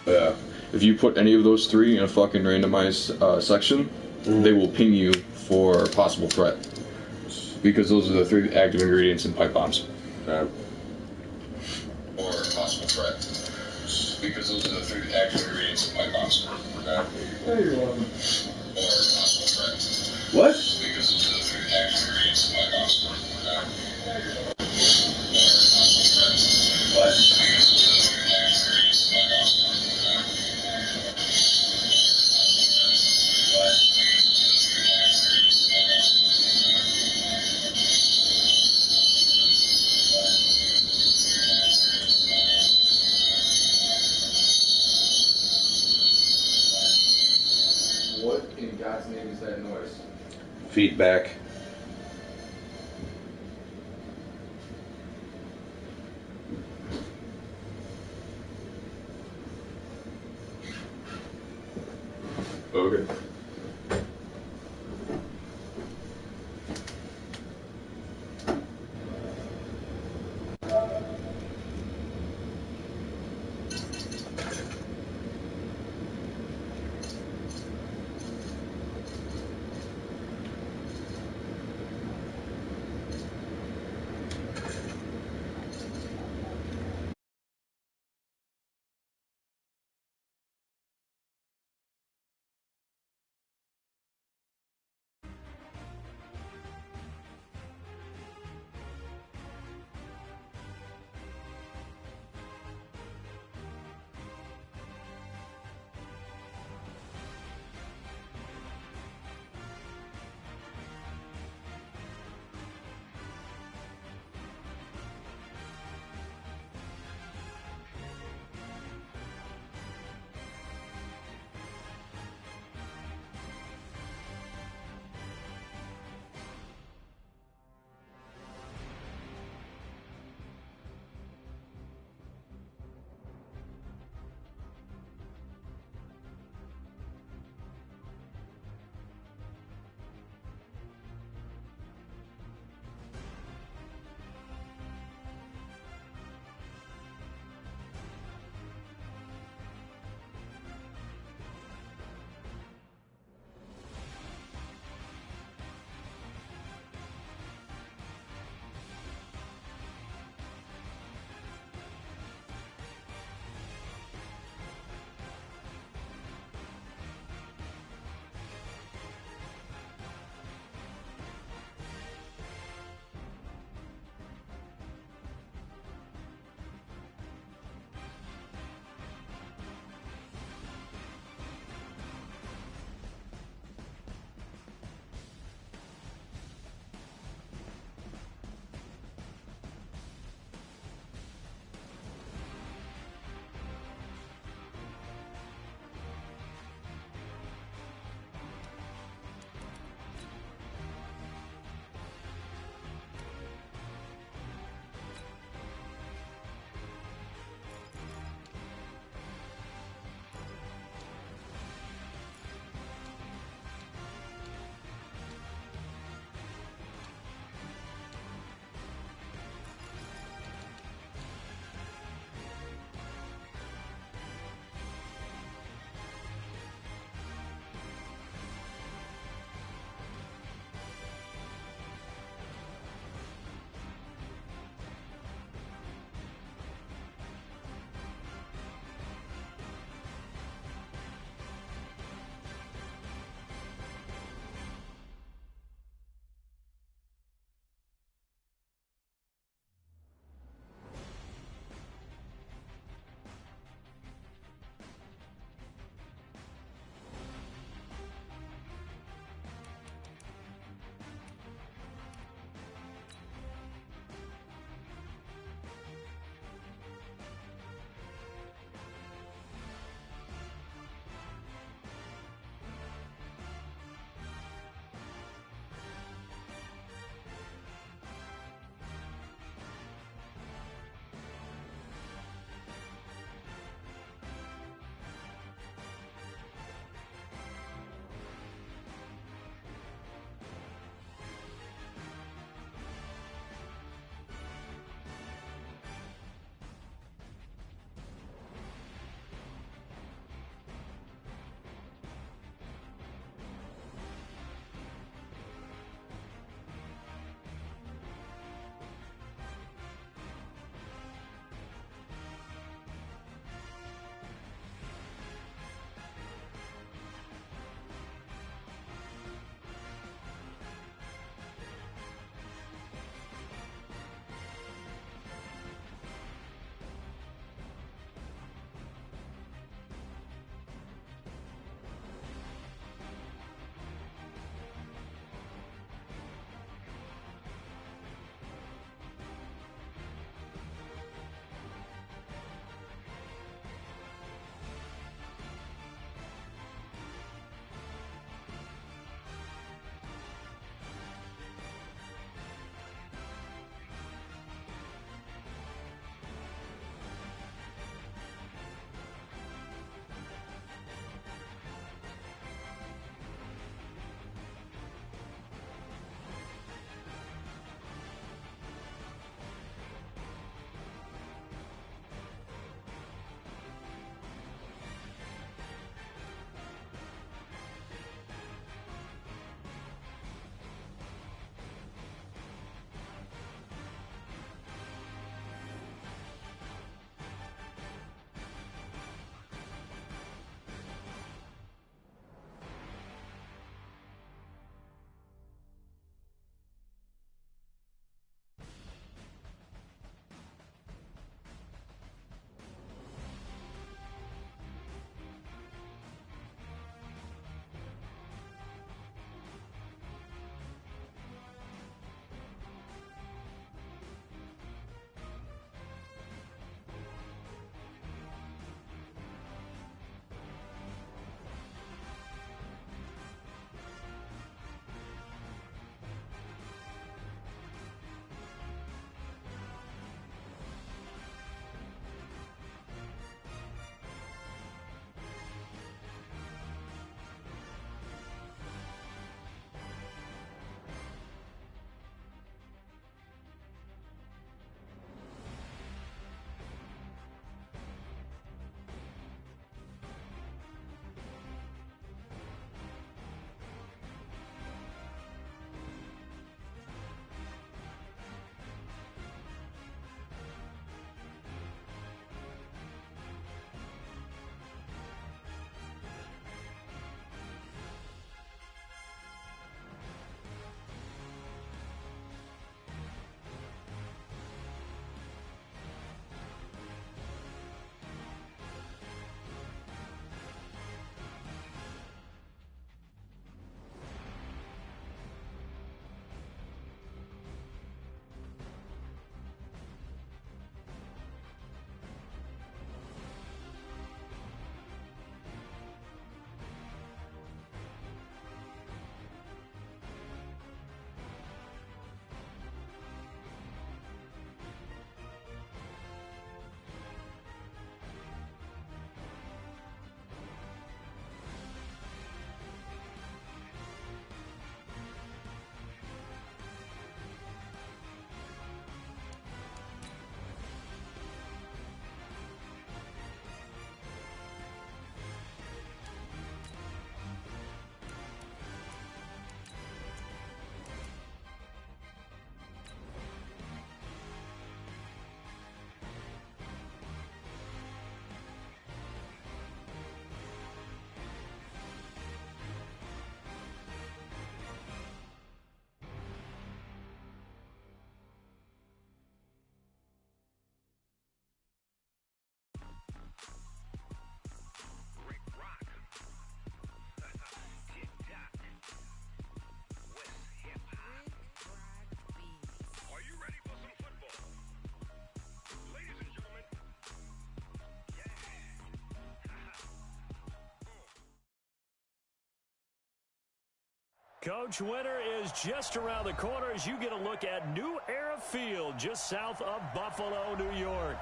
Yeah. If you put any of those three in a fucking randomized section, they will ping you for possible threat. Because those are the three active ingredients in pipe bombs. Okay. Or possible threat. Because those are the three active ingredients in pipe bombs. Okay. Hey, you're welcome. Or possible threat. What? Because those are the three active ingredients in pipe bombs. Okay. What in God's name is that noise? Feedback. Okay. Coach, winter is just around the corner as you get a look at New Era Field just south of Buffalo, New York.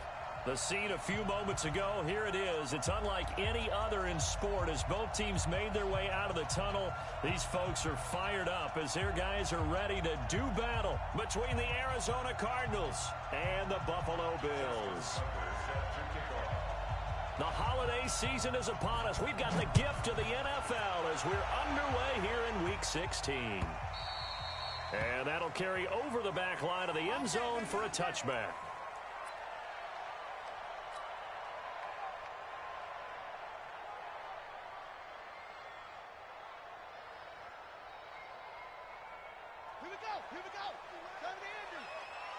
The scene a few moments ago, here it is. It's unlike any other in sport as both teams made their way out of the tunnel. These folks are fired up as their guys are ready to do battle between the Arizona Cardinals and the Buffalo Bills. The holiday season is upon us. We've got the gift of the NFL as we're underway here in Week 16. And that'll carry over the back line of the end zone for a touchback. Here we go. Here we go. Time to end it.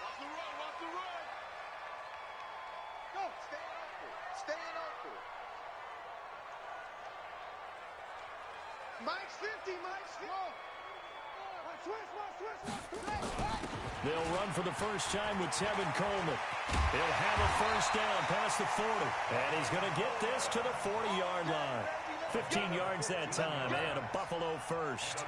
Watch the run. Watch the run. Go. Stand open. Stand open. Mike's 50. Mike's 50. They'll run for the first time with Tevin Coleman. He'll have a first down past the 40. And he's going to get this to the 40-yard line. 15 yards that time, and a Buffalo first.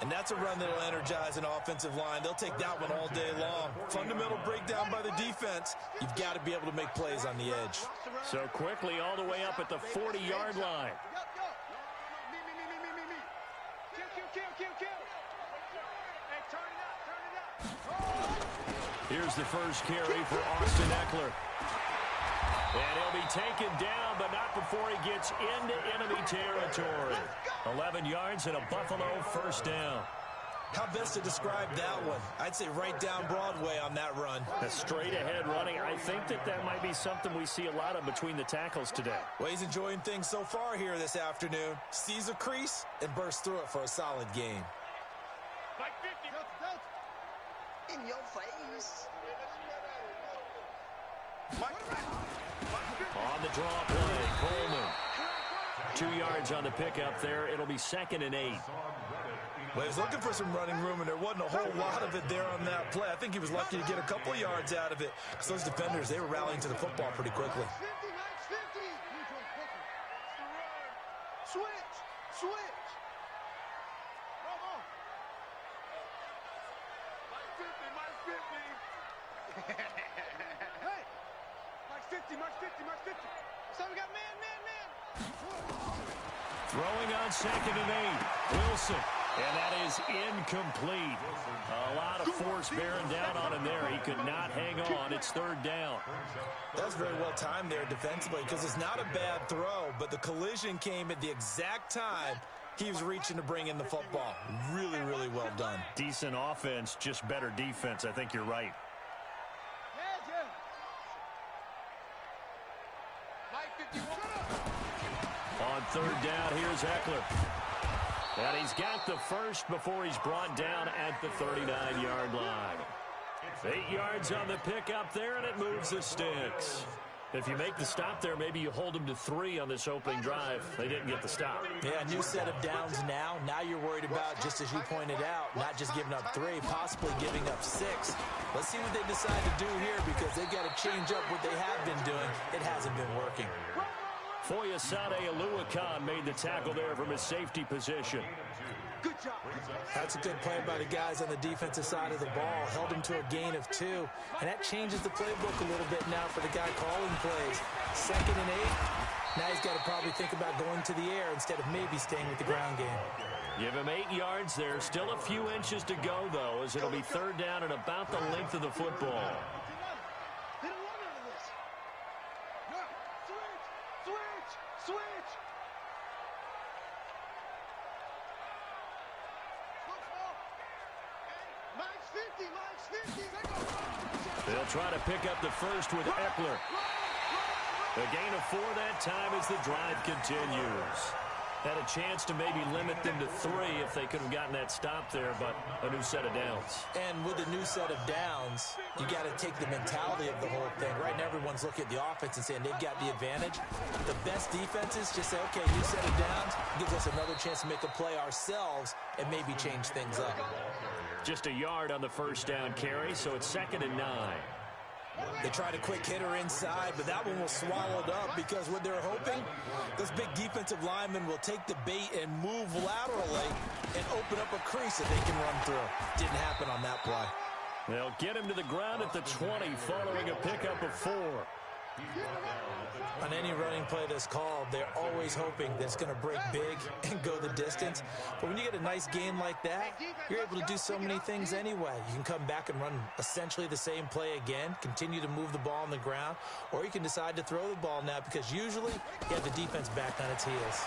And that's a run that'll energize an offensive line. They'll take that one all day long. Fundamental breakdown by the defense. You've got to be able to make plays on the edge. So quickly all the way up at the 40-yard line. Here's the first carry for Austin Eckler. And he'll be taken down, but not before he gets into enemy territory. 11 yards and a Buffalo first down. How best to describe that one? I'd say right down Broadway on that run. A straight-ahead running. I think that might be something we see a lot of between the tackles today. Well, he's enjoying things so far here this afternoon. Sees a crease and bursts through it for a solid gain. Mike 50. In your face. On the draw play, Coleman. 2 yards on the pickup there. It'll be 2nd and 8. Well, he was looking for some running room, and there wasn't a whole lot of it there on that play. I think he was lucky to get a couple yards out of it. Because those defenders, they were rallying to the football pretty quickly. Switch. Switch. Hey! Mike's 50, Mike's 50, Mike's 50. So we got man. Throwing on 2nd and 8. Wilson. And that is incomplete. A lot of force bearing down on him there. He could not hang on. It's 3rd down. That's very well timed there defensively because it's not a bad throw, but the collision came at the exact time he was reaching to bring in the football. Really, really well done. Decent offense, just better defense. I think you're right. On 3rd down, here's Eckler. And he's got the first before he's brought down at the 39-yard line. 8 yards on the pickup there, and it moves the sticks. If you make the stop there, maybe you hold them to 3 on this opening drive. They didn't get the stop. Yeah, new set of downs now. Now you're worried about, just as you pointed out, not just giving up 3, possibly giving up 6. Let's see what they decide to do here because they've got to change up what they have been doing. It hasn't been working. Foyesade Oluwakan made the tackle there from his safety position. Good job. That's a good play by the guys on the defensive side of the ball. Held him to a gain of 2. And that changes the playbook a little bit now for the guy calling plays. 2nd and 8. Now he's got to probably think about going to the air instead of maybe staying with the ground game. Give him 8 yards there. Still a few inches to go, though, as it'll be 3rd down and about the length of the football. Switch. Mike's 50. Mike's 50. They'll try to pick up the first with Eckler. A gain of 4 that time as the drive continues. Had a chance to maybe limit them to 3 if they could have gotten that stop there, but a new set of downs. And with a new set of downs, you got to take the mentality of the whole thing. Right now, everyone's looking at the offense and saying they've got the advantage. The best defenses just say, okay, new set of downs gives us another chance to make a play ourselves and maybe change things up. Just a yard on the first down carry, so it's 2nd and 9. They tried a quick hitter inside, but that one was swallowed up because what they're hoping, those big defensive linemen will take the bait and move laterally and open up a crease that they can run through. Didn't happen on that play. They'll get him to the ground at the 20 following a pickup of 4. On any running play that's called, they're always hoping that it's going to break big and go the distance. But when you get a nice gain like that, you're able to do so many things anyway. You can come back and run essentially the same play again, continue to move the ball on the ground, or you can decide to throw the ball now because usually you have the defense back on its heels.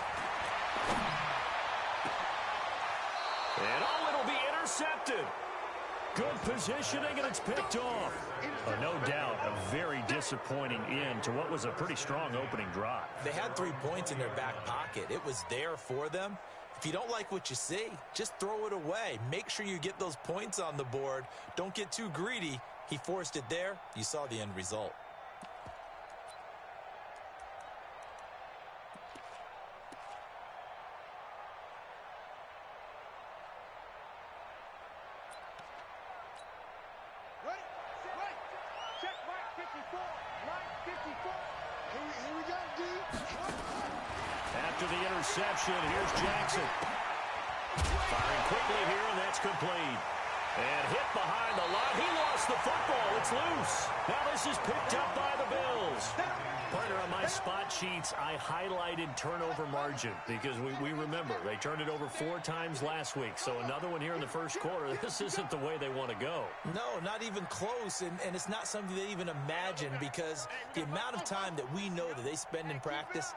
And it'll be intercepted. Good positioning, and it's picked off. No doubt a very disappointing end to what was a pretty strong opening drive. They had 3 points in their back pocket. It was there for them. If you don't like what you see, just throw it away. Make sure you get those points on the board. Don't get too greedy. He forced it there. You saw the end result. After the interception, here's Jackson. Firing quickly here, and that's complete. And hit behind the line. He lost the football. It's loose. Now this is picked up by the Bills. Partner, on my spot sheets, I highlighted turnover margin because we remember they turned it over 4 times last week. So another one here in the first quarter. This isn't the way they want to go. No, not even close. And it's not something they even imagine because the amount of time that we know that they spend in practice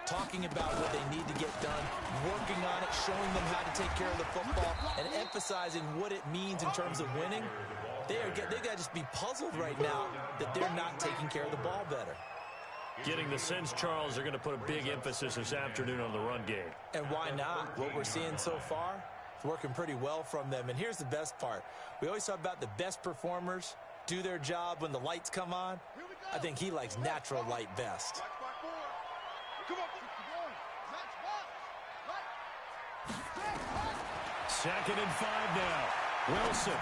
talking about what they need to get done, working on it, showing them how to take care of the football, and emphasizing what it means in terms of winning. They got to just be puzzled right now that they're not taking care of the ball better. Getting the sense, Charles, they're going to put a big emphasis this afternoon on the run game. And why not? What we're seeing so far, it's working pretty well from them. And here's the best part. We always talk about the best performers do their job when the lights come on. I think he likes natural light best. Come on. Second and 5 now. Wilson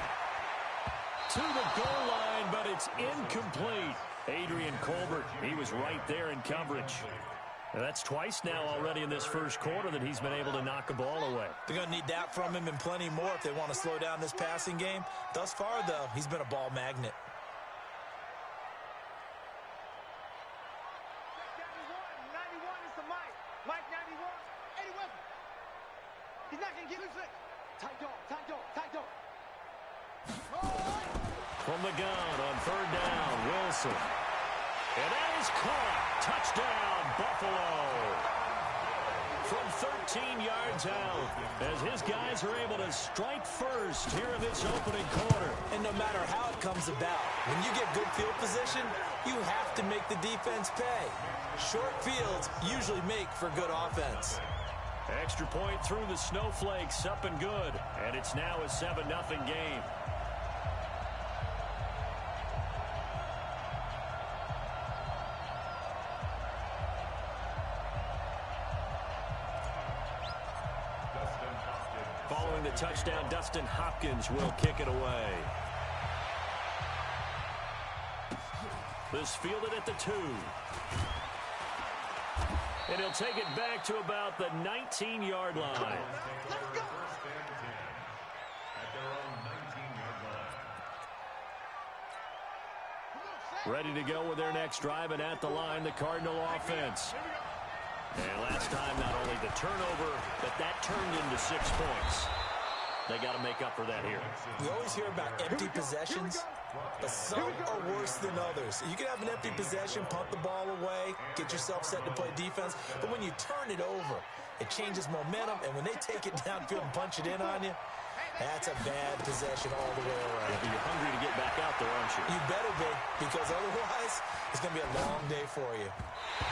to the goal line, but it's incomplete. Adrian Colbert, he was right there in coverage. And that's twice now already in this first quarter that he's been able to knock a ball away. They're going to need that from him and plenty more if they want to slow down this passing game. Thus far, though, he's been a ball magnet. He's not going to get it. Tight dog. From the gun on 3rd down, Wilson. And that is caught. Touchdown, Buffalo. From 13 yards out, as his guys are able to strike first here in this opening quarter. And no matter how it comes about, when you get good field position, you have to make the defense pay. Short fields usually make for good offense. Extra point through the Snowflakes, up and good. And it's now a 7-0 game. Following the touchdown, Dustin Hopkins will kick it away. This fielded at the 2. And he'll take it back to about the 19-yard line. Ready to go with their next drive, and at the line, the Cardinal offense. And last time, not only the turnover, but that turned into 6 points. They got to make up for that here. We always hear about empty possessions, but some are worse than others. You can have an empty possession, punt the ball away, get yourself set to play defense, but when you turn it over, it changes momentum, and when they take it downfield and punch it in on you, that's a bad possession all the way around. Yeah, but you're hungry to get back out there, aren't you? You better be, because otherwise, it's going to be a long day for you.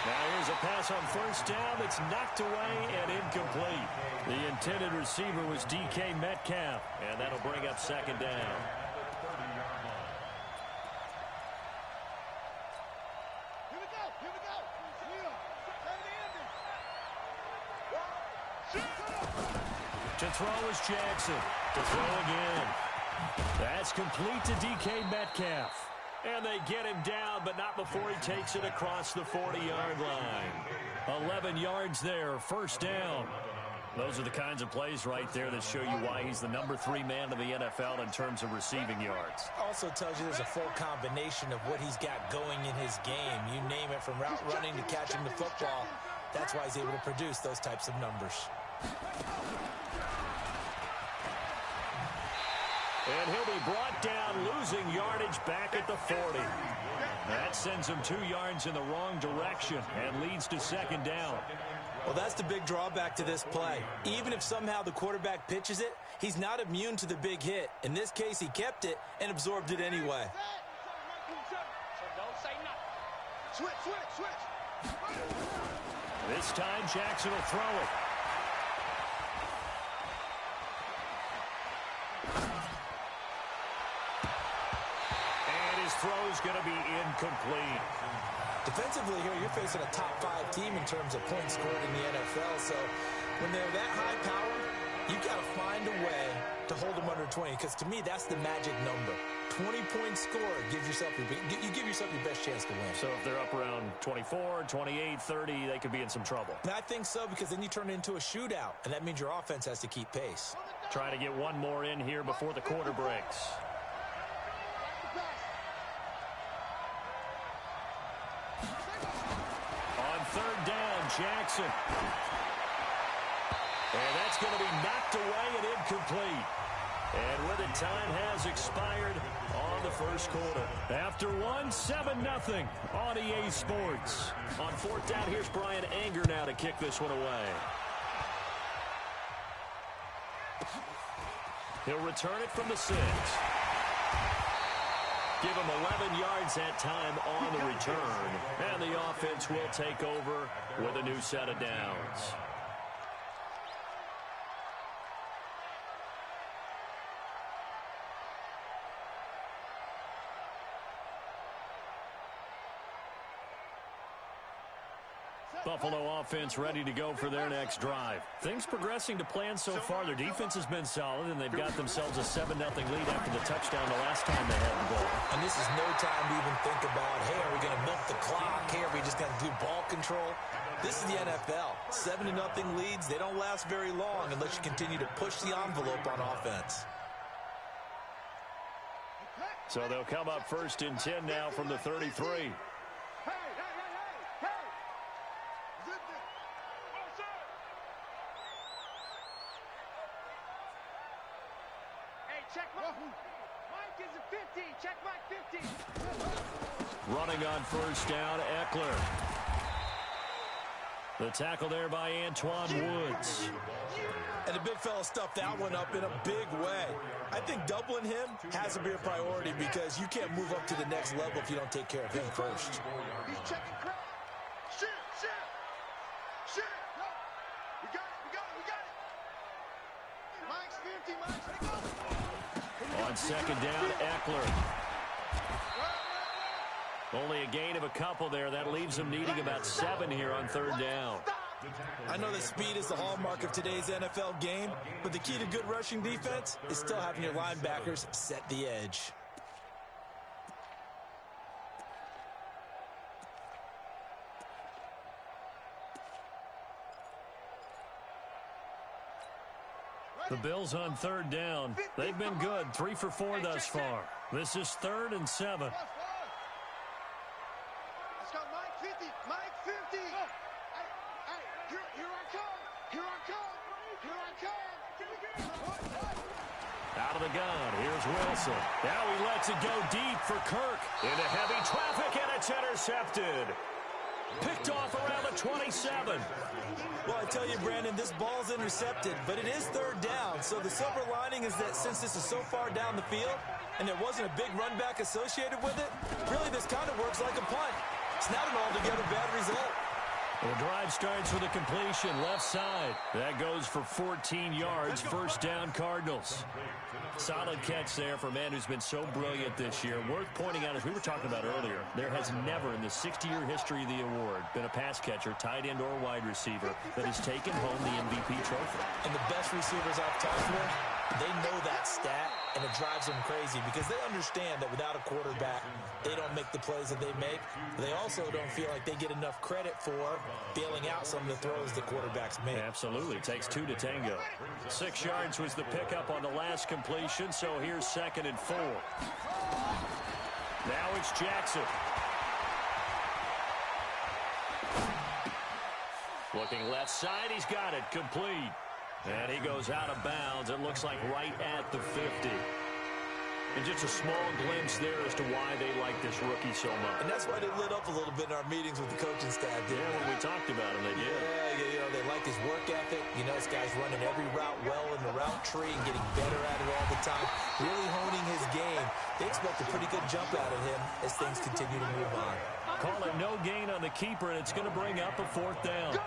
Now here's a pass on 1st down that's knocked away and incomplete. The intended receiver was DK Metcalf, and that'll bring up 2nd down. Here we go. To throw is Jackson. To throw again. That's complete to DK Metcalf. And they get him down, but not before he takes it across the 40-yard line. 11 yards there, first down. Those are the kinds of plays right there that show you why he's the number 3 man in the NFL in terms of receiving yards. Also tells you there's a full combination of what he's got going in his game. You name it, from route running to catching the football. That's why he's able to produce those types of numbers. And he'll be brought down, losing yardage back at the 40. That sends him 2 yards in the wrong direction and leads to second down. Well, that's the big drawback to this play. Even if somehow the quarterback pitches it, he's not immune to the big hit. In this case, he kept it and absorbed it anyway. Switch. This time, Jackson will throw it. And his throw's going to be incomplete. Defensively here, you're facing a top 5 team in terms of points scored in the NFL. So when they're that high power, you got to find a way to hold them under 20. Because to me, that's the magic number. 20 points scored gives yourself you give yourself your best chance to win. So if they're up around 24, 28, 30, they could be in some trouble. And I think so, because then you turn it into a shootout, and that means your offense has to keep pace. Trying to get one more in here before the quarter breaks. On third down, Jackson. And that's going to be knocked away and incomplete. And with it, time has expired on the first quarter. After one, 7-0 on EA Sports. On fourth down, here's Brian Anger now to kick this one away. He'll return it from the 6. Give him 11 yards that time on the return. And the offense will take over with a new set of downs. Buffalo offense ready to go for their next drive. Things progressing to plan so far. Their defense has been solid, and they've got themselves a 7-0 lead after the touchdown the last time they had the ball. And this is no time to even think about, hey, are we going to milk the clock? Hey, are we just going to do ball control? This is the NFL. 7-0 leads, they don't last very long unless you continue to push the envelope on offense. So they'll come up first and 10 now from the 33. Mike is a 50. Check Mike 50. Running on first down, Eckler. The tackle there by Antoine Woods. And the big fella stuffed that one up in a big way. I think doubling him has to be a priority, because you can't move up to the next level if you don't take care of him first. He's checking crowd. Shoot. We got it. Mike's 50. Mike's 50. On second down, Eckler. Only a gain of a couple there. That leaves them needing about 7 here on third down. I know that speed is the hallmark of today's NFL game, but the key to good rushing defense is still having your linebackers set the edge. The Bills on third down. They've been good. 3 for 4 thus far. This is 3rd and 7. Let's go, Mike 50. Mike 50. Hey, here I come. Out of the gun. Here's Wilson. Now he lets it go deep for Kirk. Into heavy traffic, and it's intercepted. Picked off around the 27. Well, I tell you, Brandon, this ball's intercepted, but it is third down. So the silver lining is that since this is so far down the field and there wasn't a big run back associated with it, really this kind of works like a punt. It's not an altogether bad result. The drive starts with a completion left side. That goes for 14 yards. First down, Cardinals. Solid catch there for a man who's been so brilliant this year. Worth pointing out, as we were talking about earlier, there has never in the 60-year history of the award been a pass catcher, tight end, or wide receiver that has taken home the MVP trophy. And the best receivers I've talked with, They know that stat, and it drives them crazy because they understand that without a quarterback, they don't make the plays that they make. They also don't feel like they get enough credit for bailing out some of the throws the quarterbacks make. Absolutely. Takes 2 to tango. 6 yards was the pickup on the last completion, so here's 2nd and 4. Now it's Jackson. Looking left side, he's got it. Complete. And he goes out of bounds. It looks like right at the 50. And just a small glimpse there as to why they like this rookie so much. And that's why they lit up a little bit in our meetings with the coaching staff. Yeah, when we talked about him, they did. Yeah, you know, they like his work ethic. You know, this guy's running every route well in the route tree and getting better at it all the time. Really honing his game. They expect a pretty good jump out of him as things continue to move on. Call it no gain on the keeper, and it's going to bring up a 4th down.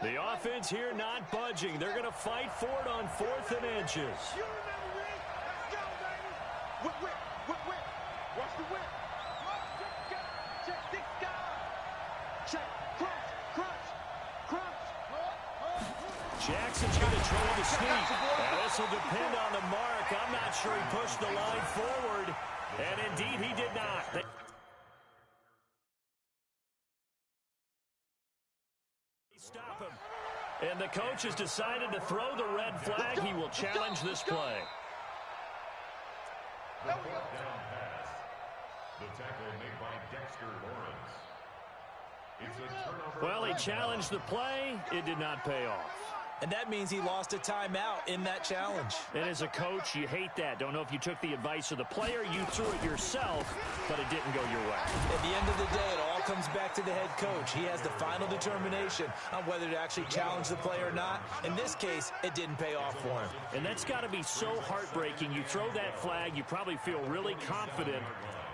The offense here not budging. They're going to fight for it on 4th and inches. You remember Rick? Let's go, baby. Whip. Watch the whip. Check this guy. Check. Crunch. Jackson's going to try to sneak. Now, this will depend on the mark. I'm not sure he pushed the line forward. And indeed, he did not. They stop him. And the coach has decided to throw the red flag. He will challenge this play. The fourth down pass. The tackle made by Dexter Lawrence. It's a turnover. Well, he challenged the play. It did not pay off. And that means he lost a timeout in that challenge. And as a coach, you hate that. Don't know if you took the advice of the player. You threw it yourself, but it didn't go your way. At the end of the day, it all comes back to the head coach. He has the final determination on whether to actually challenge the play or not. In this case, it didn't pay off for him. And that's got to be so heartbreaking. You throw that flag, you probably feel really confident,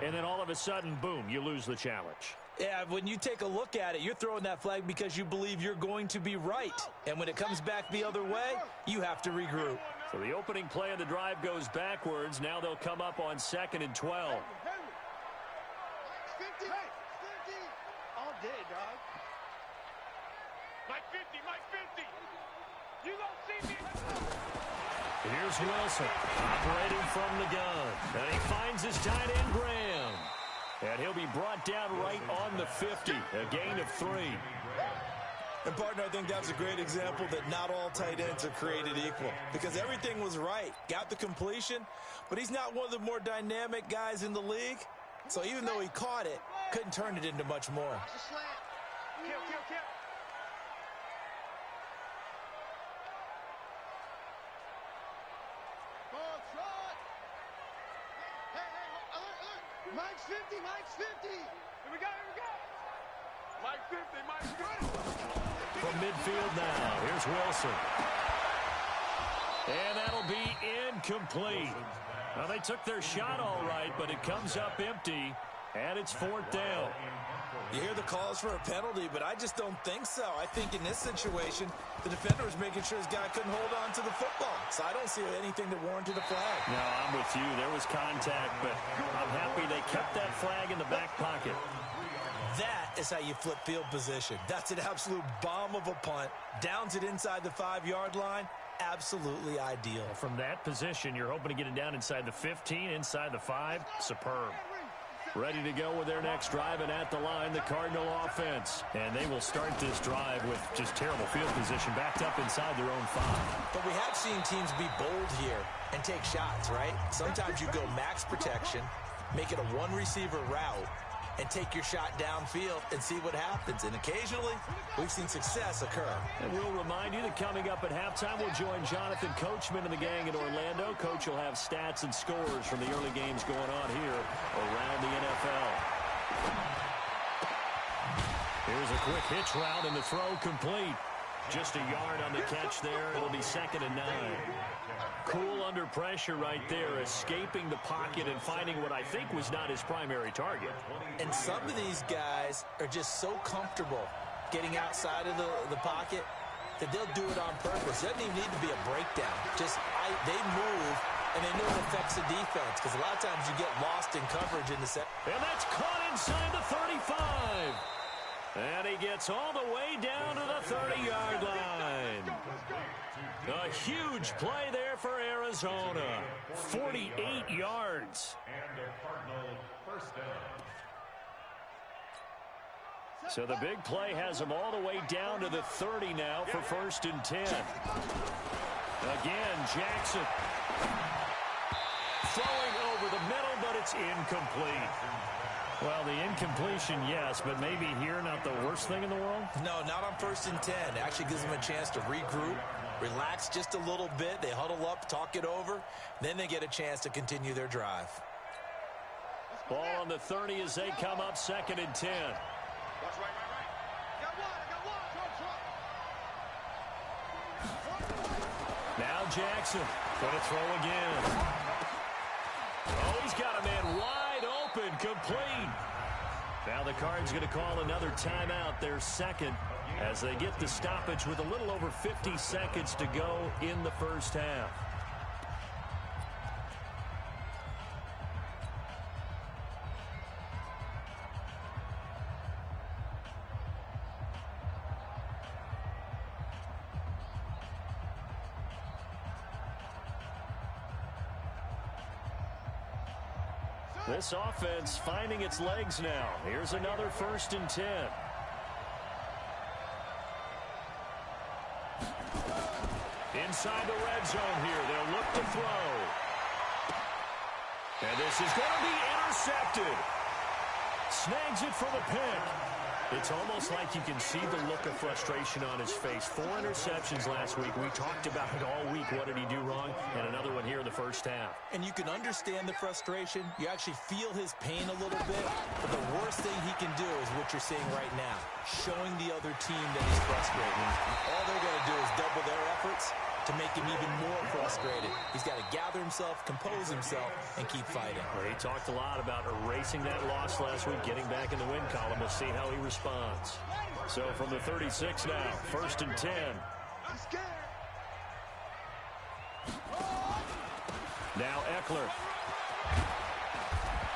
and then all of a sudden, boom, you lose the challenge. Yeah, when you take a look at it, you're throwing that flag because you believe you're going to be right. And when it comes back the other way, you have to regroup. So the opening play of the drive goes backwards. Now they'll come up on 2nd and 12. 50. All day, dog. Mike 50. You don't see me. Here's Wilson, operating from the gun. And he finds his tight end, Graham. And he'll be brought down right on the 50, a gain of 3. And, partner, I think that's a great example that not all tight ends are created equal because everything was right. Got the completion, but he's not one of the more dynamic guys in the league. So even though he caught it, couldn't turn it into much more. Watch the slant. Kill. Ball shot. Hey, alert. Mike's 50. Here we go. Mike's 50. From midfield now, here's Wilson. And that'll be incomplete. Well, they took their shot all right, but it comes up empty, and it's 4th down. You hear the calls for a penalty, but I just don't think so. I think in this situation, the defender was making sure his guy couldn't hold on to the football. So I don't see anything that warranted a flag. No, I'm with you. There was contact, but I'm happy they kept that flag in the back pocket. That is how you flip field position. That's an absolute bomb of a punt. Downs it inside the 5-yard line. Absolutely ideal. From that position, you're hoping to get it down inside the 15, inside the 5. Superb. Ready to go with their next drive, and at the line, the Cardinal offense. And they will start this drive with just terrible field position, backed up inside their own 5. But we have seen teams be bold here and take shots, right? Sometimes you go max protection, make it a one-receiver route, and take your shot downfield and see what happens. And occasionally, we've seen success occur. And we'll remind you that coming up at halftime, we'll join Jonathan Coachman and the gang in Orlando. Coach will have stats and scores from the early games going on here around the NFL. Here's a quick hitch route, and the throw complete. Just a yard on the catch there. It'll be 2nd and 9. Cool under pressure right there, escaping the pocket and finding what I think was not his primary target. And some of these guys are just so comfortable getting outside of the pocket that they'll do it on purpose. It doesn't even need to be a breakdown. Just they move and they know it affects the defense because a lot of times you get lost in coverage in the set. And that's caught inside the 35. And he gets all the way down to the 30-yard line. A huge play there for Arizona. 48 yards. And a Cardinal first down. So the big play has him all the way down to the 30 now for 1st and 10. Again, Jackson throwing over the middle, but it's incomplete. Well, the incompletion, yes, but maybe here not the worst thing in the world? No, not on 1st and 10. It actually gives them a chance to regroup, relax just a little bit. They huddle up, talk it over. Then they get a chance to continue their drive. Ball on the 30 as they come up 2nd and 10. Watch right. Got one. Now Jackson going to throw again. Oh, he's got a man wide open, complete. Now the Cards going to call another timeout, their second, as they get the stoppage with a little over 50 seconds to go in the first half. This offense finding its legs now. Here's another 1st and 10. Inside the red zone here. They'll look to throw. And this is going to be intercepted. Snags it for the pick. It's almost like you can see the look of frustration on his face. 4 interceptions last week. We talked about it all week. What did he do wrong? And another one here in the first half. And you can understand the frustration. You actually feel his pain a little bit. But the worst thing he can do is what you're seeing right now, showing the other team that he's frustrated. All they're going to do is double their efforts to make him even more frustrated. He's got to gather himself, compose himself, and keep fighting. Well, he talked a lot about erasing that loss last week, getting back in the win column. We'll see how he responds. So from the 36 now, 1st and 10. I'm scared. Now Eckler.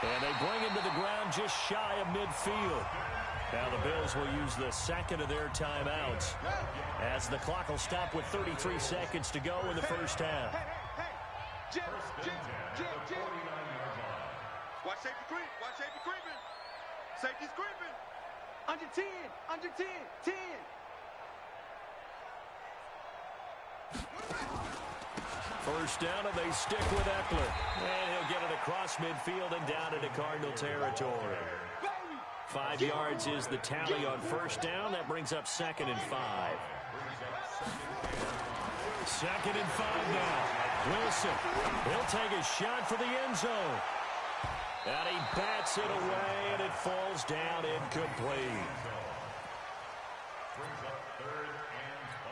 And they bring him to the ground just shy of midfield. Now the Bills will use the second of their timeouts as the clock will stop with 33 seconds to go in the first half. Hey. Jim. Watch safety creep. Safety's creeping. Under 10. 10. First down, and they stick with Eckler. And he'll get it across midfield and down into Cardinal territory. 5 yards is the tally on first down. That brings up 2nd and 5. 2nd and 5 now. Wilson, he'll take a shot for the end zone. And he bats it away, and it falls down incomplete. Brings up 3rd and 5.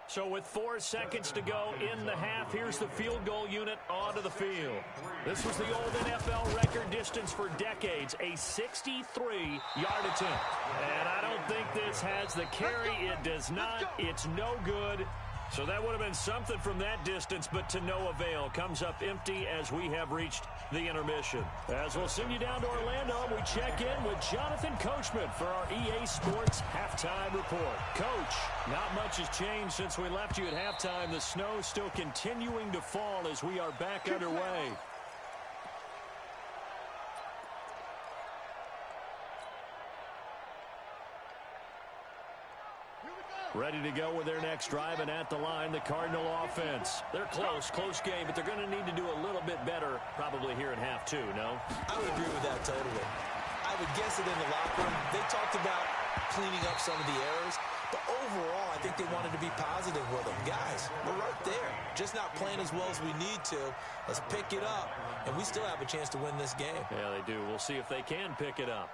So with 4 seconds to go in the half, here's the field goal unit onto the field. This was the old NFL record distance for decades, a 63-yard attempt. And I don't think this has the carry. It does not. It's no good. So that would have been something from that distance, but to no avail. Comes up empty as we have reached the intermission. As we'll send you down to Orlando, we check in with Jonathan Coachman for our EA Sports Halftime Report. Coach, not much has changed since we left you at halftime. The snow still continuing to fall as we are back underway. Ready to go with their next drive, and at the line, the Cardinal offense. They're close game, but they're going to need to do a little bit better probably here in half 2, no? I would agree with that totally. I would guess it in the locker room. They talked about cleaning up some of the errors, but overall, I think they wanted to be positive with them. Guys, we're right there. Just not playing as well as we need to. Let's pick it up, and we still have a chance to win this game. Yeah, they do. We'll see if they can pick it up.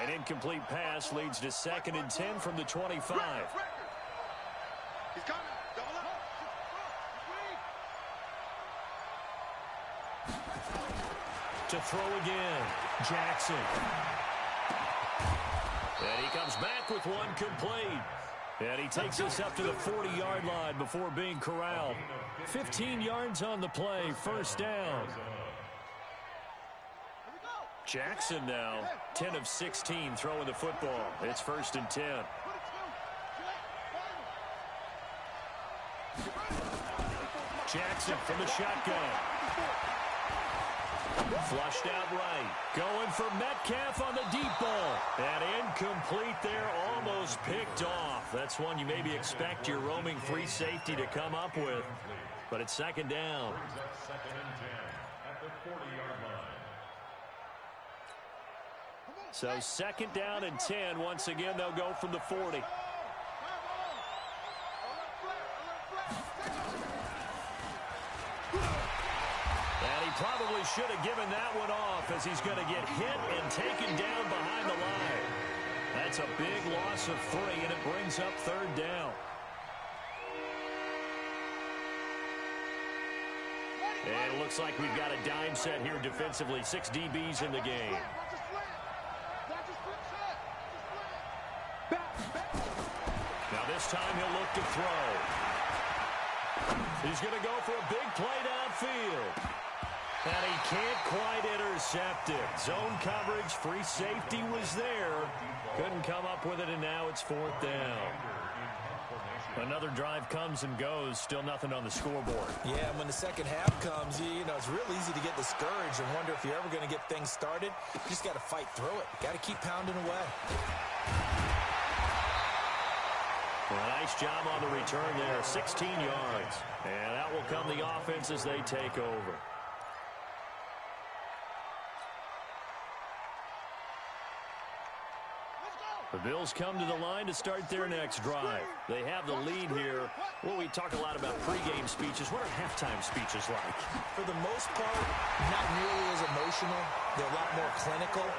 An incomplete pass leads to 2nd and 10 from the 25. He's coming. Double up. To throw again, Jackson. And he comes back with one complete. And he takes us up to the 40-yard line before being corralled. 15 yards on the play, first down. Jackson now, 10 of 16 throwing the football. It's 1st and 10. Jackson from the shotgun. Flushed out right. Going for Metcalf on the deep ball. And incomplete there, almost picked off. That's one you maybe expect your roaming free safety to come up with. But it's 2nd down. Brings up 2nd and 10 at the 40-yard line. So 2nd down and 10. Once again, they'll go from the 40. And he probably should have given that one off as he's going to get hit and taken down behind the line. That's a big loss of 3, and it brings up 3rd down. And it looks like we've got a dime set here defensively. 6 DBs in the game. Now this time he'll look to throw. He's going to go for a big play downfield. And he can't quite intercept it. Zone coverage, free safety was there. Couldn't come up with it, and now it's 4th down. Another drive comes and goes. Still nothing on the scoreboard. Yeah, and when the second half comes, you know, it's real easy to get discouraged and wonder if you're ever going to get things started. You just got to fight through it. Got to keep pounding away. Well, nice job on the return there. 16 yards. And out will come the offense as they take over. The Bills come to the line to start their next drive. They have the lead here. Well, we talk a lot about pregame speeches. What are halftime speeches like? For the most part, not nearly as emotional. They're a lot more clinical.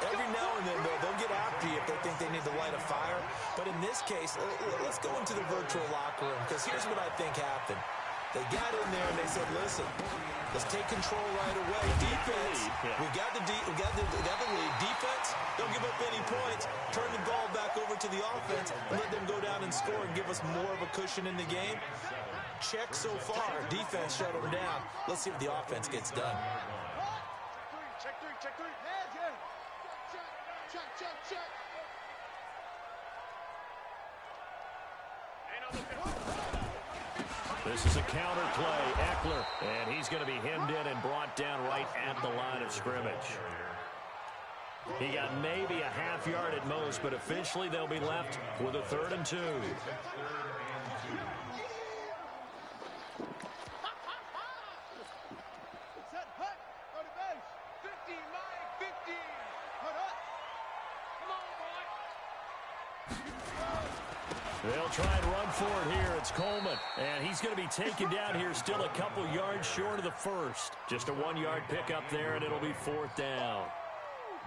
Every now and then, though, they'll get after you if they think they need to light a fire. But in this case, let's go into the virtual locker room, because here's what I think happened. They got in there and they said, listen, let's take control right away. Defense, we got the lead. Defense, don't give up any points. Turn the ball back over to the offense and let them go down and score and give us more of a cushion in the game. Check so far. Defense shut them down. Let's see if the offense gets done. Check three. Heads, yeah. Check. This is a counter play. Eckler, and he's going to be hemmed in and brought down right at the line of scrimmage. He got maybe a half yard at most, but officially they'll be left with a 3rd and 2. Set, hut, go to base. 50, Mike, 50. Hut. Come on, boy. They'll try and run for it here. It's Coleman, and he's going to be taken down here still a couple yards short of the first. Just a 1-yard pickup there, and it'll be 4th down.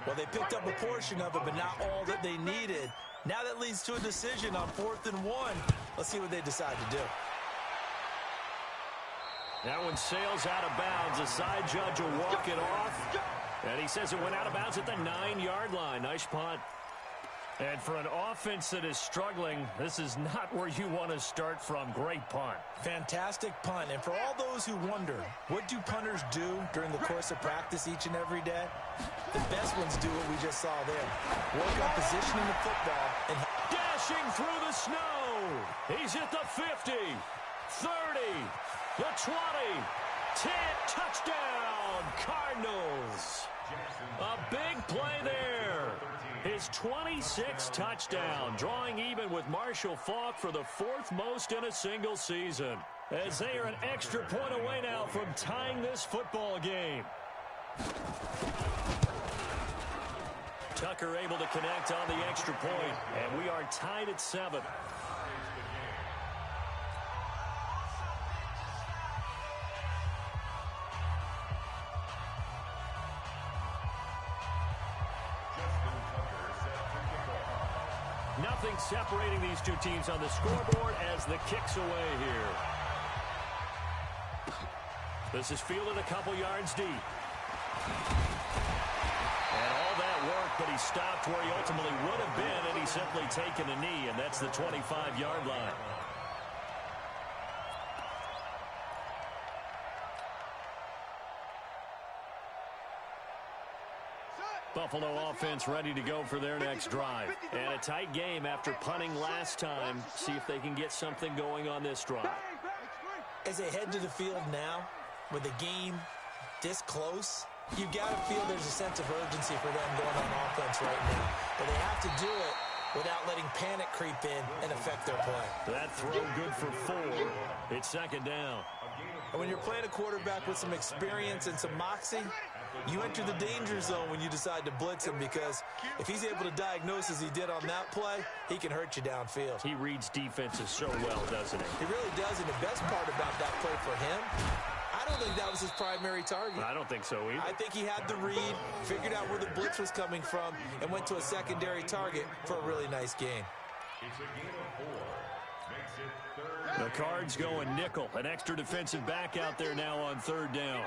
Well, they picked up a portion of it, but not all that they needed. Now that leads to a decision on 4th and 1. Let's see what they decide to do. That one sails out of bounds. The side judge will walk it off, and he says it went out of bounds at the 9-yard line. Nice punt. And for an offense that is struggling, this is not where you want to start from. Great punt. Fantastic punt. And for all those who wonder, what do punters do during the course of practice each and every day? The best ones do what we just saw there. Work on positioning the football. And dashing through the snow. He's at the 50, 30, the 20, 10, touchdown, Cardinals. A big play there. His 26th touchdown, drawing even with Marshall Faulk for the 4th most in a single season. As they are an extra point away now from tying this football game. Tucker able to connect on the extra point, and we are tied at 7. Justin Tucker Nothing separating these two teams on the scoreboard as the kick's away here. This is fielded a couple yards deep. And all that work, but he stopped where he ultimately would have been, and he's simply taken a knee, and that's the 25-yard line. Buffalo offense ready to go for their next drive. And a tight game after punting last time. See if they can get something going on this drive. As they head to the field now, with the game this close, you've got to feel there's a sense of urgency for them going on offense right now. But they have to do it without letting panic creep in and affect their play. That throw good for 4. It's second down. And when you're playing a quarterback with some experience and some moxie, you enter the danger zone when you decide to blitz him, because if he's able to diagnose as he did on that play, he can hurt you downfield. He reads defenses so well, doesn't he? He really does, and the best part about that play for him, I don't think that was his primary target. I don't think so either. I think he had the read, figured out where the blitz was coming from, and went to a secondary target for a really nice gain. It's a gain of 4. Makes it 3rd. The Cards going nickel. An extra defensive back out there now on 3rd down.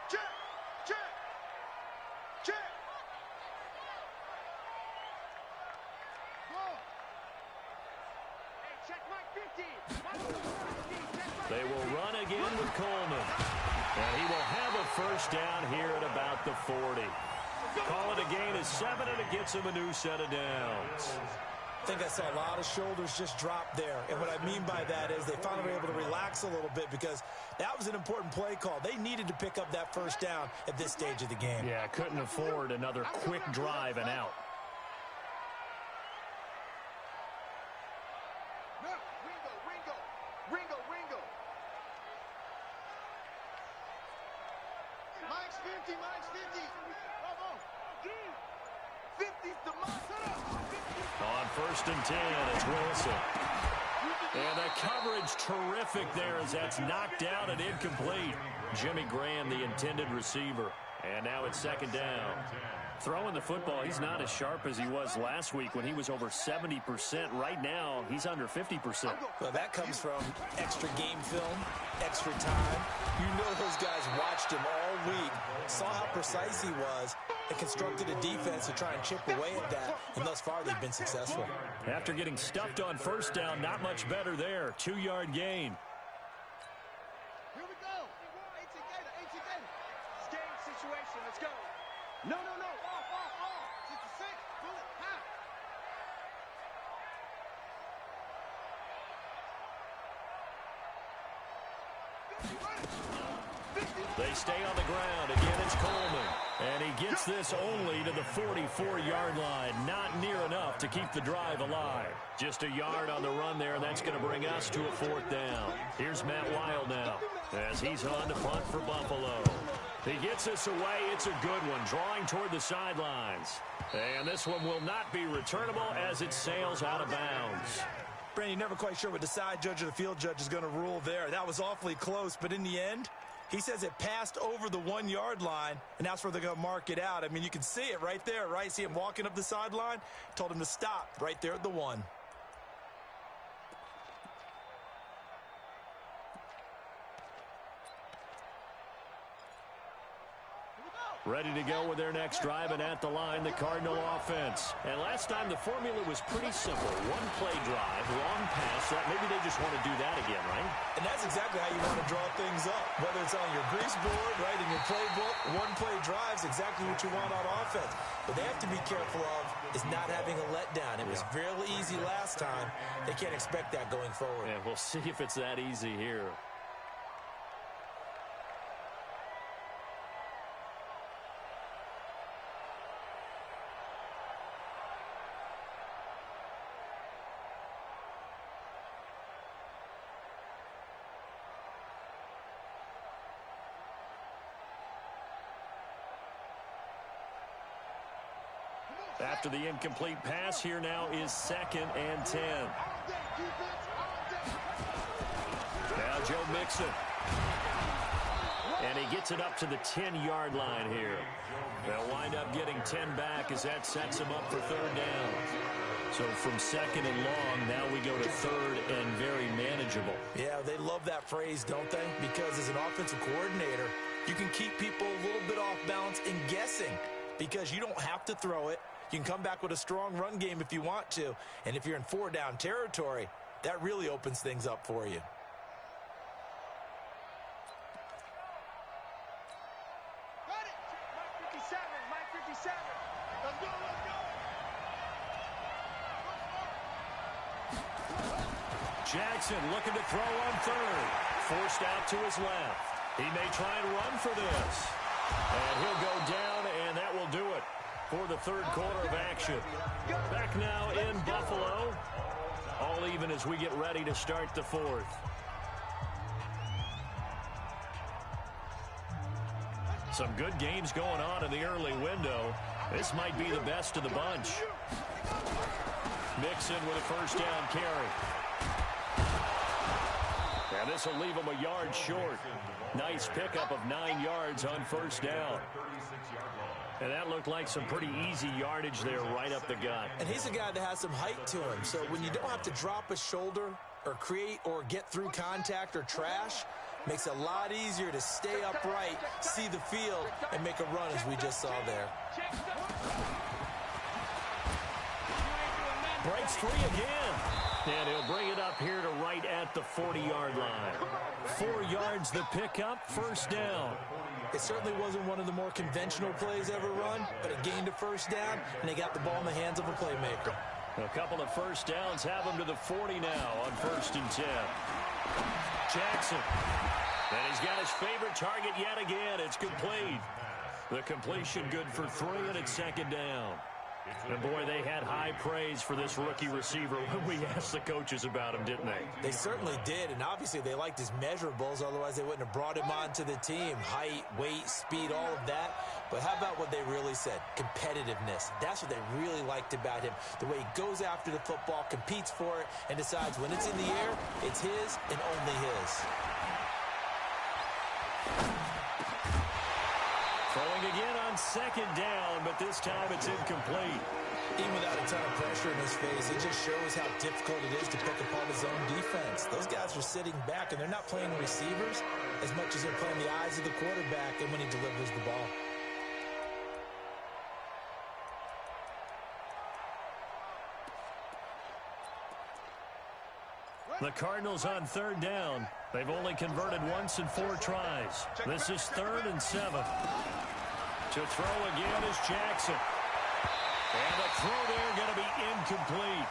Check! Check! Check! Go! Hey, check Mike 50! They will run again with Coleman. And he will have a first down here at about the 40. Call it a gain of 7, and it gets him a new set of downs. I think I saw a lot of shoulders just drop there. And what I mean by that is they finally were able to relax a little bit, because that was an important play call. They needed to pick up that first down at this stage of the game. Yeah, couldn't afford another quick drive and out. No, Ringo! Mike's 50, Mike's 50! Bravo! 50's the mark! On 1st and 10, it's Wilson. And the coverage terrific there as that's knocked out and incomplete. Jimmy Graham, the intended receiver. And now it's 2nd down. Throwing the football, he's not as sharp as he was last week when he was over 70%. Right now, he's under 50%. Well, that comes from extra game film, extra time. You know those guys watched him all week, saw how precise he was, and constructed a defense to try and chip away at that. And thus far, they've been successful. After getting stuffed on 1st down, not much better there. 2-yard gain. Here we go! 18 Gator, 18 Gator! It's game situation, let's go! No! Off! 66, bullet, half! They stay on the ground. Again, it's Coleman. And he gets this only to the 44-yard line. Not near enough to keep the drive alive. Just a yard on the run there, and that's going to bring us to a 4th down. Here's Matt Wild now as he's on to punt for Buffalo. He gets this away. It's a good one, drawing toward the sidelines. And this one will not be returnable as it sails out of bounds. Brandon, you're never quite sure what the side judge or the field judge is going to rule there. That was awfully close, but in the end, he says it passed over the 1-yard line, and that's where they're going to mark it out. I mean, you can see it right there, right? See him walking up the sideline? Told him to stop right there at the 1. Ready to go with their next drive, and at the line, the Cardinal offense. And last time, the formula was pretty simple. 1-play drive, long pass. Maybe they just want to do that again, right? And that's exactly how you want to draw things up. Whether it's on your grease board, right, in your playbook, 1-play drive's exactly what you want on offense. What they have to be careful of is not having a letdown. It was real easy last time. They can't expect that going forward. And we'll see if it's that easy here. After the incomplete pass, here now is 2nd and 10. Now Joe Mixon. And he gets it up to the 10-yard line here. They'll wind up getting 10 back as that sets him up for third down. So from second and long, now we go to third and very manageable. Yeah, they love that phrase, don't they? Because as an offensive coordinator, you can keep people a little bit off balance and guessing because you don't have to throw it. You can come back with a strong run game if you want to. And if you're in four-down territory, that really opens things up for you. Got it. Mike 57. Mike 57. Let's go. Let's go. Jackson looking to throw on third. Forced out to his left. He may try and run for this. And he'll go down, and that will do it for the third quarter of action. Back now in Buffalo. All even as we get ready to start the fourth. Some good games going on in the early window. This might be the best of the bunch. Mixon with a first down carry. And this will leave him a yard short. Nice pickup of 9 yards on first down. And that looked like some pretty easy yardage there right up the gut. And he's a guy that has some height to him. So when you don't have to drop a shoulder or create or get through contact or trash, makes it a lot easier to stay upright, see the field, and make a run as we just saw there. Breaks free again. And he'll bring it up here to right at the 40-yard line. 4 yards the pickup, first down. It certainly wasn't one of the more conventional plays ever run, but it gained a first down, and they got the ball in the hands of a playmaker. A couple of first downs have him to the 40 now on 1st and 10. Jackson. And he's got his favorite target yet again. It's complete. The completion good for 3, and it's second down. And, boy, they had high praise for this rookie receiver when we asked the coaches about him, didn't they? They certainly did, and obviously they liked his measurables. Otherwise, they wouldn't have brought him onto the team. Height, weight, speed, all of that. But how about what they really said? Competitiveness. That's what they really liked about him. The way he goes after the football, competes for it, and decides when it's in the air, it's his and only his. Throwing again on second down, but this time it's incomplete. Even without a ton of pressure in his face, it just shows how difficult it is to pick apart his own defense. Those guys are sitting back, and they're not playing receivers as much as they're playing the eyes of the quarterback and when he delivers the ball. The Cardinals on third down. They've only converted once in 4 tries. This is 3rd and 7. To throw again is Jackson. And the throw there going to be incomplete.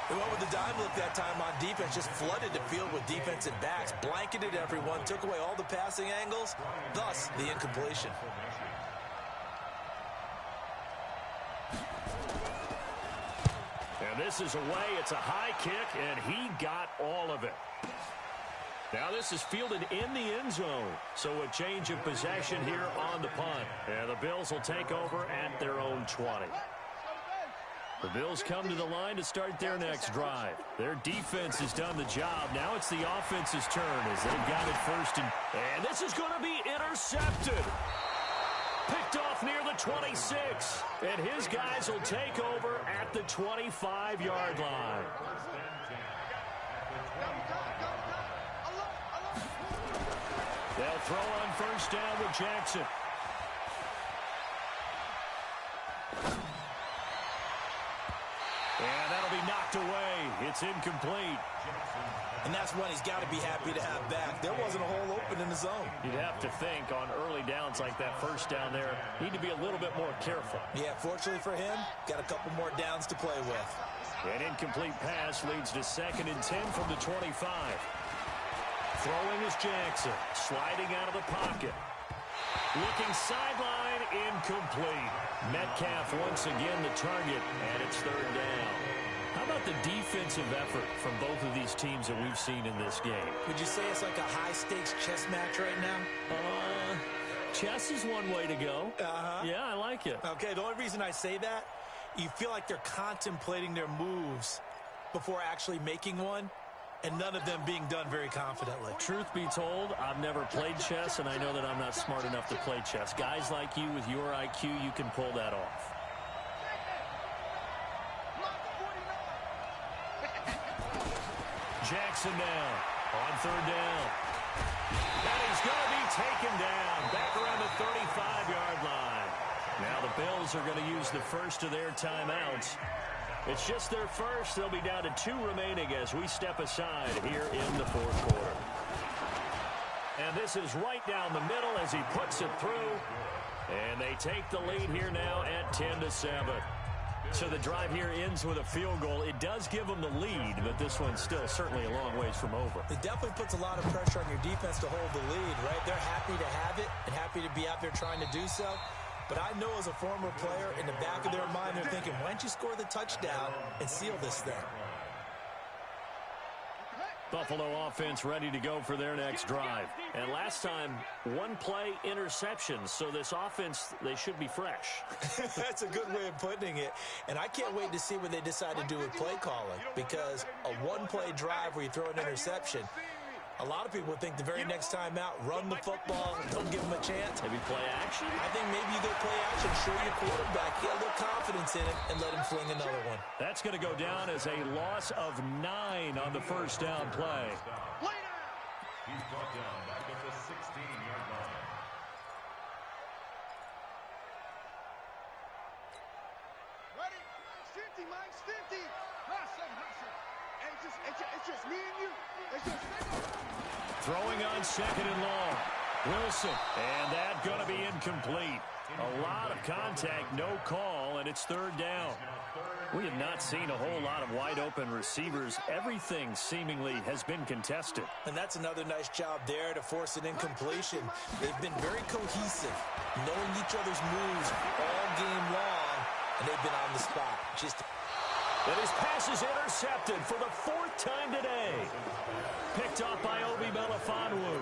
They went with the dime look that time on defense, just flooded the field with defensive backs, blanketed everyone, took away all the passing angles, thus the incompletion. And this is away. It's a high kick, and he got all of it. Now this is fielded in the end zone. So a change of possession here on the punt. And the Bills will take over at their own 20. The Bills come to the line to start their next drive. Their defense has done the job. Now it's the offense's turn as they've got it first. And this is going to be intercepted. Picked off near the 26. And his guys will take over at the 25-yard line. They'll throw on first down with Jackson. And that'll be knocked away. It's incomplete. And that's one he's got to be happy to have back. There wasn't a hole open in the zone. You'd have to think on early downs like that first down there, need to be a little bit more careful. Yeah, fortunately for him, got a couple more downs to play with. An incomplete pass leads to 2nd and 10 from the 25. Throwing is Jackson, sliding out of the pocket. Looking sideline, incomplete. Metcalf once again the target, and it's 3rd down. How about the defensive effort from both of these teams that we've seen in this game? Would you say it's like a high-stakes chess match right now? Chess is one way to go. Uh-huh. Yeah, I like it. Okay, the only reason I say that, you feel like they're contemplating their moves before actually making one. and none of them being done very confidently. Truth be told, I've never played chess, and I know that I'm not smart enough to play chess. Guys like you with your IQ, you can pull that off. Jackson now on third down. And he's going to be taken down back around the 35-yard line. Now the Bills are going to use the first of their timeouts. It's just their first. They'll be down to 2 remaining as we step aside here in the fourth quarter. And this is right down the middle as he puts it through. And they take the lead here now at 10-7. So the drive here ends with a field goal. It does give them the lead, but this one's still certainly a long ways from over. It definitely puts a lot of pressure on your defense to hold the lead, right? They're happy to have it and happy to be out there trying to do so. But I know as a former player, in the back of their mind, they're thinking, why don't you score the touchdown and seal this thing? Buffalo offense ready to go for their next drive. And last time, 1 play interception. So this offense, they should be fresh. That's a good way of putting it. And I can't wait to see what they decide to do with play calling. Because a 1-play drive where you throw an interception, a lot of people would think the very next time out, run the football, don't give them a chance. Maybe play action? I think maybe you go play action, show your quarterback, get a little confidence in him, and let him fling another one. That's going to go down as a loss of 9 on the first down play. He's brought down back at the 16-yard line. Ready? Stinty, Mike, Stinty. Hustle. It's just me and you. It's just Throwing on second and long. Wilson, and that's going to be incomplete. A lot of contact, no call, and it's third down. We have not seen a whole lot of wide-open receivers. Everything seemingly has been contested. And that's another nice job there to force an incompletion. They've been very cohesive, knowing each other's moves all game long, and they've been on the spot. And his pass is intercepted for the 4th time today. Picked off by Obi Melifonwu.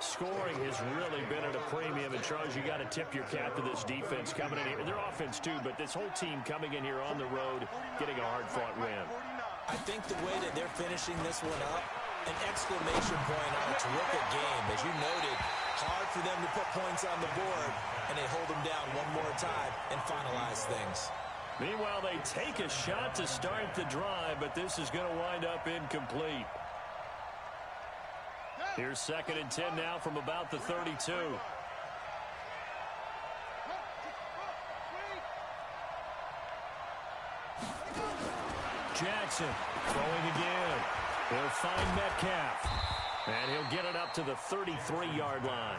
Scoring has really been at a premium. And, Charles, you got to tip your cap to this defense coming in here. And their offense, too, but this whole team coming in here on the road, getting a hard-fought win. I think the way that they're finishing this one up, an exclamation point on a terrific game. As you noted, hard for them to put points on the board, and they hold them down one more time and finalize things. Meanwhile, they take a shot to start the drive, but this is going to wind up incomplete. Here's 2nd and 10 now from about the 32. Jackson throwing again. They'll find Metcalf. And he'll get it up to the 33-yard line.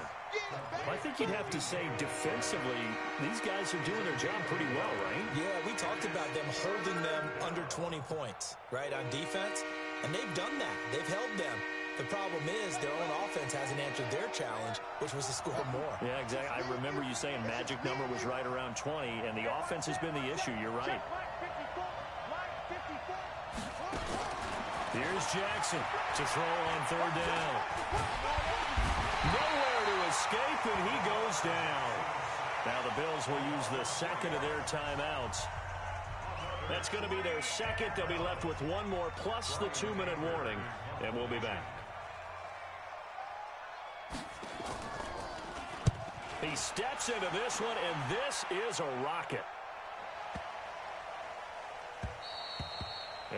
I think you'd have to say defensively, these guys are doing their job pretty well, right? Yeah, we talked about them holding them under 20 points, right, on defense. And they've done that. They've held them. The problem is their own offense hasn't answered their challenge, which was to score more. Yeah, exactly. I remember you saying magic number was right around 20, and the offense has been the issue. You're right. Here's Jackson to throw on third down. Nowhere to escape, and he goes down. Now the Bills will use the 2nd of their timeouts. That's going to be their 2nd. They'll be left with 1 more plus the 2-minute warning, and we'll be back. He steps into this one, and this is a rocket.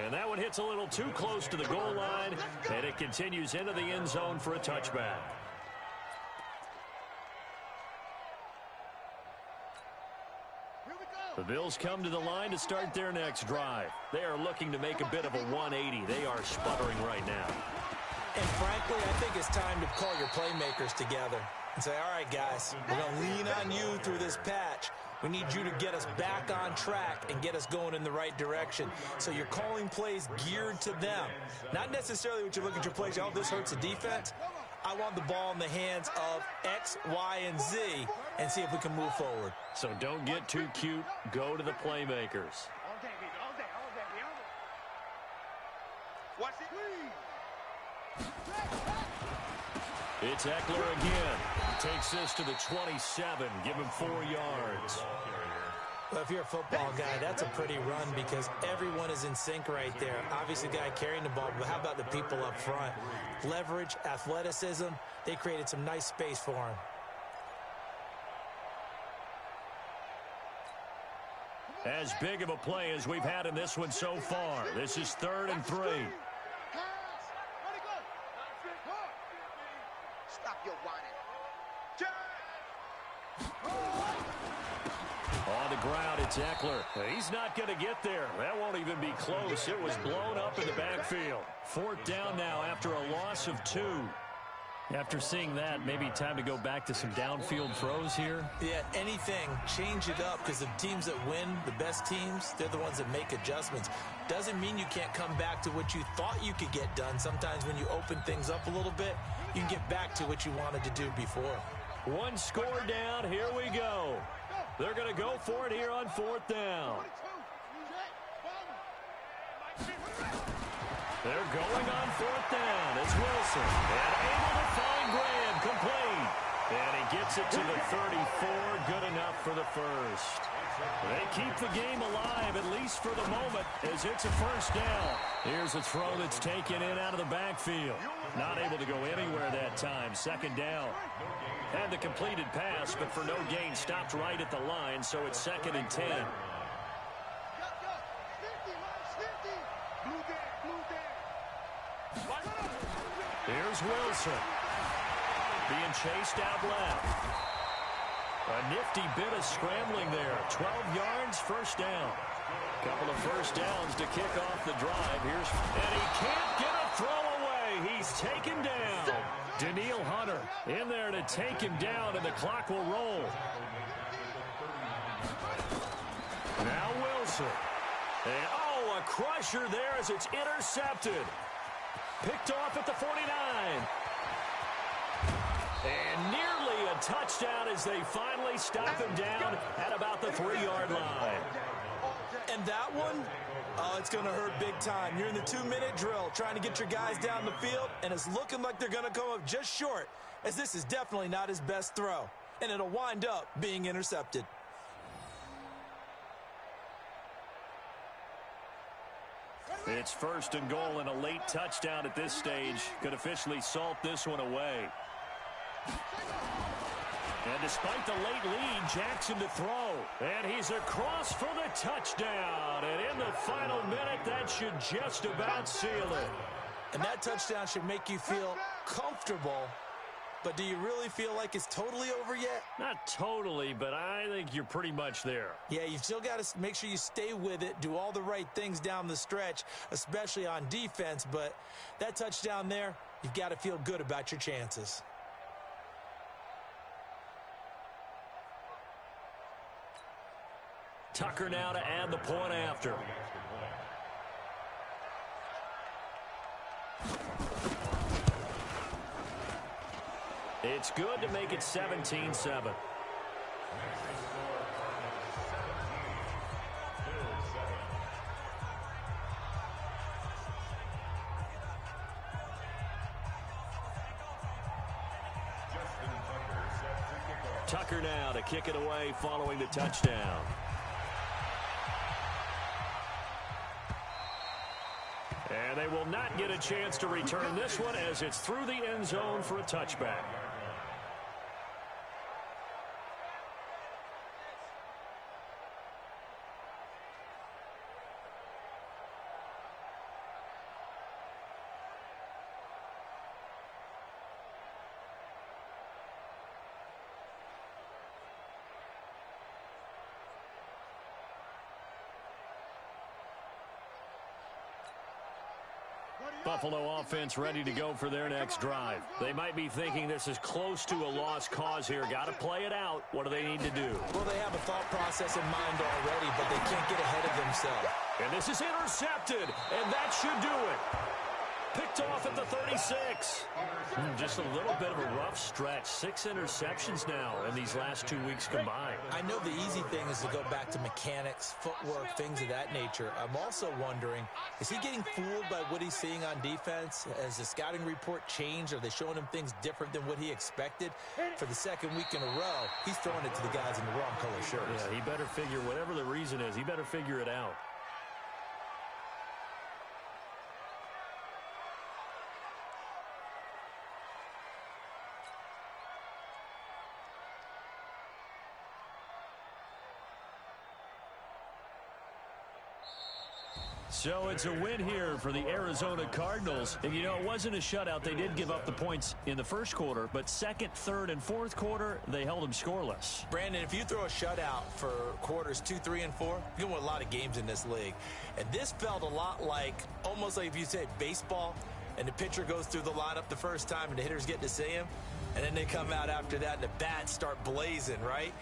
And that one hits a little too close to the goal line, and it continues into the end zone for a touchback. The Bills come to the line to start their next drive. They are looking to make a bit of a 180. They are sputtering right now. And frankly, I think it's time to call your playmakers together and say, all right, guys, we're going to lean on you through this patch. We need you to get us back on track and get us going in the right direction. So you're calling plays geared to them. Not necessarily what you look at your plays, oh, this hurts the defense. I want the ball in the hands of X, Y, and Z and see if we can move forward. So don't get too cute. Go to the playmakers. All day, baby. All day. Watch it. It's Eckler again. Takes this to the 27. Give him 4 yards. Well, if you're a football guy, that's a pretty run because everyone is in sync right there. Obviously, the guy carrying the ball, but how about the people up front? Leverage, athleticism, they created some nice space for him. As big of a play as we've had in this one so far. This is 3rd and 3. Stop your whining. On the ground, it's Eckler. He's not going to get there. That won't even be close. It was blown up in the backfield. 4th down now after a loss of 2. After seeing that, maybe time to go back to some downfield throws here. Yeah, anything, change it up because the teams that win, the best teams, they're the ones that make adjustments. Doesn't mean you can't come back to what you thought you could get done. Sometimes when you open things up a little bit, you can get back to what you wanted to do before. 1 score down. Here we go. They're going to go for it here on 4th down. They're going on 4th down. It's Wilson. And able to find Graham. Complete. And he gets it to the 34. Good enough for the first. They keep the game alive, at least for the moment, as it's a 1st down. Here's a throw that's taken in out of the backfield. Not able to go anywhere that time. 2nd down. And the completed pass, but for no gain, stopped right at the line, so it's 2nd and 10. Here's Wilson. Being chased out left. A nifty bit of scrambling there. 12 yards, 1st down. Couple of 1st downs to kick off the drive. And he can't get a throw away. He's taken down. Danielle Hunter in there to take him down, and the clock will roll. Now Wilson. And, a crusher there as it's intercepted. Picked off at the 49. And nearly a touchdown as they finally stop him down at about the 3-yard line. And that one, it's going to hurt big time. You're in the 2-minute drill trying to get your guys down the field, and it's looking like they're going to come up just short, as this is definitely not his best throw. And it'll wind up being intercepted. It's 1st and goal and a late touchdown at this stage. Could officially salt this one away. And despite the late lead, Jackson to throw. And he's across for the touchdown. And in the final minute, that should just about seal it. And that touchdown should make you feel comfortable. But do you really feel like it's totally over yet? Not totally, but I think you're pretty much there. Yeah, you've still got to make sure you stay with it, do all the right things down the stretch, especially on defense. But that touchdown there, you've got to feel good about your chances. Tucker now to add the point after. It's good to make it 17-7. Tucker now to kick it away following the touchdown. And they will not get a chance to return this one as it's through the end zone for a touchback. Buffalo offense ready to go for their next drive. They might be thinking this is close to a lost cause here. Got to play it out. What do they need to do? Well, they have a thought process in mind already, but they can't get ahead of themselves. And this is intercepted, and that should do it. picked off at the 36. Just a little bit of a rough stretch. 6 interceptions now in these last 2 weeks combined. I know the easy thing is to go back to mechanics, footwork, things of that nature. I'm also wondering, is he getting fooled by what he's seeing on defense? Has the scouting report changed? Are they showing him things different than what he expected? For the second week in a row, he's throwing it to the guys in the wrong color shirts. Yeah, he better figure, whatever the reason is, he better figure it out. So it's a win here for the Arizona Cardinals. And, you know, it wasn't a shutout. They did give up the points in the first quarter, but second, third, and fourth quarter, they held them scoreless. Brandon, if you throw a shutout for quarters 2, 3, and 4, you win a lot of games in this league. And this felt a lot like, almost like if you said baseball, and the pitcher goes through the lineup the first time and the hitters get to see him, and then they come out after that and the bats start blazing, right?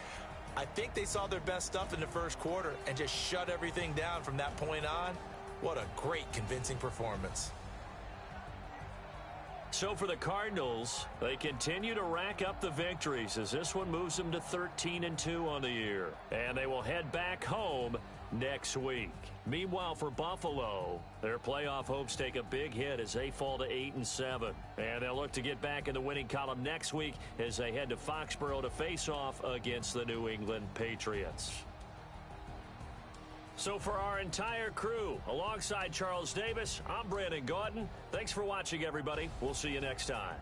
I think they saw their best stuff in the first quarter and just shut everything down from that point on. What a great, convincing performance. So for the Cardinals, they continue to rack up the victories as this one moves them to 13-2 on the year. And they will head back home next week. Meanwhile, for Buffalo, their playoff hopes take a big hit as they fall to 8-7. And they'll look to get back in the winning column next week as they head to Foxborough to face off against the New England Patriots. So for our entire crew, alongside Charles Davis, I'm Brandon Gaudin. Thanks for watching, everybody. We'll see you next time.